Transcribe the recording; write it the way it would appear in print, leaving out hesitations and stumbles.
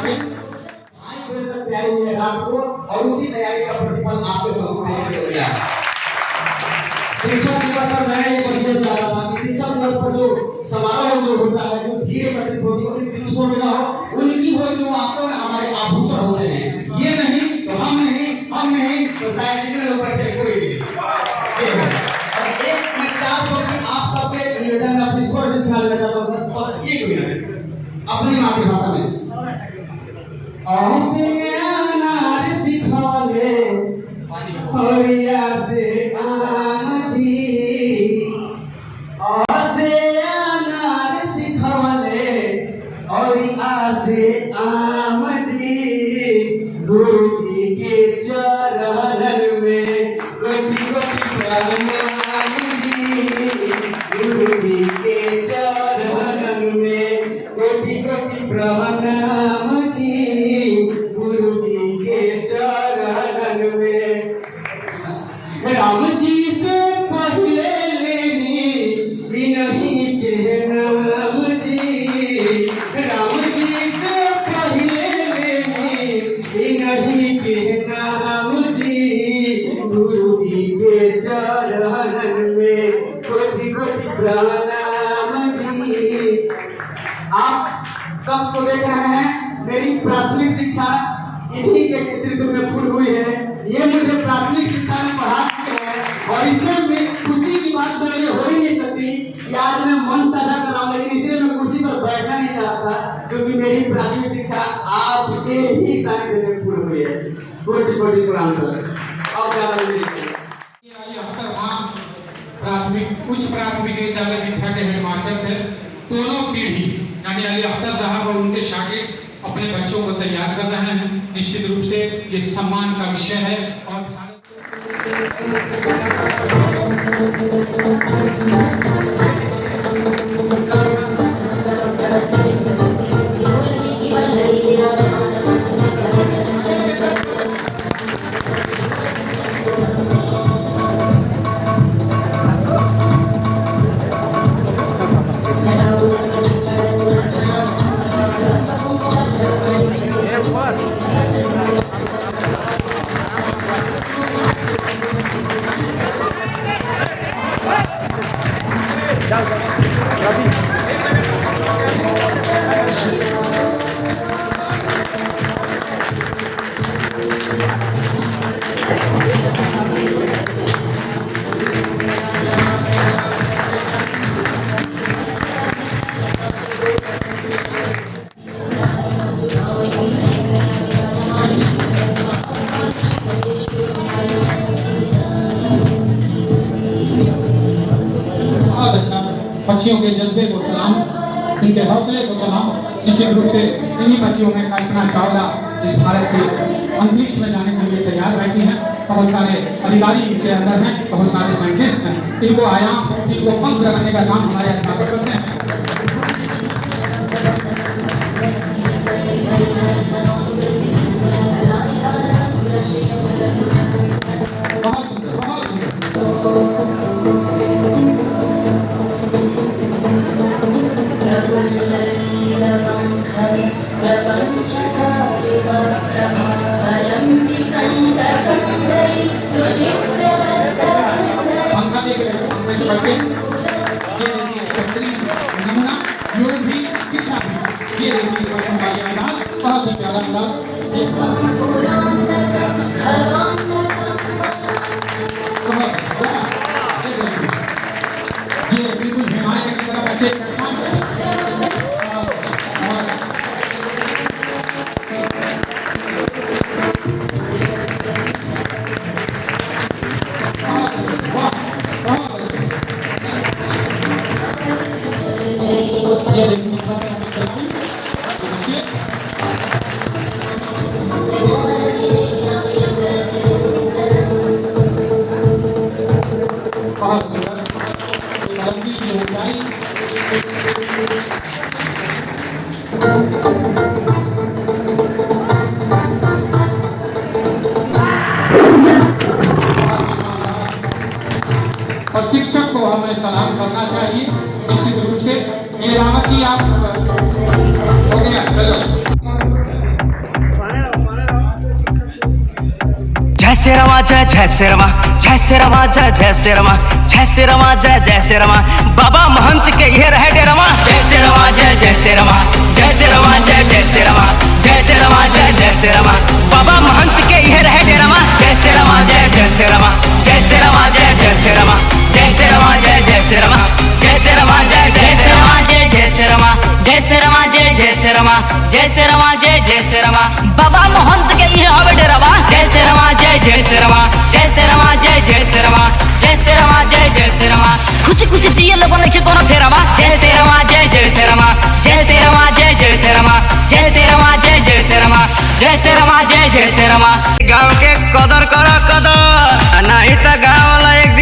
सके। तैयारी हुई है रात को और उसी तैयारी का प्रतिफल आपके सामने हो गया। शिक्षक दिवस पर मैं ये बता रहा था कि शिक्षक दिवस पर जो समारोह जो होता है, जो धीरे प्रतीत होती है, उसे शिक्षकों में ना हो, उनकी वो जो वास्तव में हमारे आभूषण होते हैं। ये नहीं तो हम नहीं तो शायद इतने लोग बैठे कोई नहीं। और एक मैं चाहता हूँ कि आप सबके निवेदन में अपनी स्वर से ख्याल रखा तो और एक मिनट अपनी मातृभाषा में अनार सिखले हरिया से आम जी, अनार सिखले हरिया से आम जी, गुरु जी के चरणन में कोटि कोटि प्रणाम जी, गुरु जी के चरणन में कोटि कोटि प्रणाम जी, गुरु जी के चरणन में। राम जी से पहले लेनी इन्हीं के नाम जी, राम जी से पहले लेनी इन्हीं के नाम जी, गुरु जी के चरणन में कोटि कोटि प्रणाम जी। आप सब को देख रहे हैं, मेरी प्राथमिक शिक्षा इन्हीं के नेतृत्व में पूर्ण हुई है। ये मुझे प्राथमिक शिक्षा में पढ़ा चुके हैं और इसमें मैं खुशी की बात मेरे लिए हो ही नहीं सकती कि आज मैं मन साझा कर रहा हूँ, लेकिन इसलिए मैं कुर्सी पर बैठना नहीं चाहता क्योंकि मेरी प्राथमिक शिक्षा आपके ही सानिध्य में पूर्ण हुई है। कोटि कोटि प्रणाम सर। और ज्यादा नहीं प्राथमिक उच्च प्राथमिक विद्यालय मिठा के हेडमास्टर थे। दोनों पीढ़ी यानी अली अख्तर साहब और उनके शागिर्द अपने बच्चों को तैयार कर रहे हैं। निश्चित रूप से ये सम्मान का विषय है और बच्चियों के जज्बे को सलाम, इनके हौसले को सलाम। निश्चित रूप से इन्हीं बच्चियों में कल्पना चावला इस भारत से अंतरिक्ष में जाने के लिए तैयार बैठी हैं। बहुत सारे अधिकारी इनके अंदर हैं, बहुत सारे साइंटिस्ट हैं। इनको आयाम, इनको पंख लगाने का काम हमारे अध्यापक करते हैं। बहुत सुंदर, बहुत सुंदर। नमूना योग भी शिक्षा भी, ये बहुत ही प्यारा अंदाज। ये बिल्कुल हिमालय की तरफ अच्छे और शिक्षक को हमें सलाम करना चाहिए निश्चित रूप से। ये रावत जी आप हो गया, चलो। श्री रमा जय जय श्री रमा जय श्री रमा जय जय श्री रमा जय श्री रमा जय जय श्री रमा बाबा महंत के ये रहे डेरमा जय श्री रमा जय जय श्री रमा जय श्री रमा जय जय श्री रमा जय श्री रमा जय जय श्री रमा बाबा महंत के ये रहे डेरमा जय श्री रमा जय जय श्री रमा जय श्री रमा जय जय श्री रमा जय श्री रमा जय जय श्री रमा जय श्री रमा जय जय श्री रमा जय जय श्री रमा जय श्री रमा जय जय श्री रमा जय श्री रमा जय जय श्री रमा बाबा महंत के ये हवे डेरमा जय श्री रमा जय जय श्री रमा जय श्री रमा जय जय श्री रमा जय श्री रमा जय जय श्री रमा खुशी खुशी जिए लोगों ने कोनो फेरवा जय श्री रमा जय जय श्री रमा जय श्री रमा जय जय श्री रमा जय श्री रमा जय जय श्री रमा जय श्री रमा जय जय श्री रमा गाँव के कदर करो कदर नहीं तो गाँव वाला एक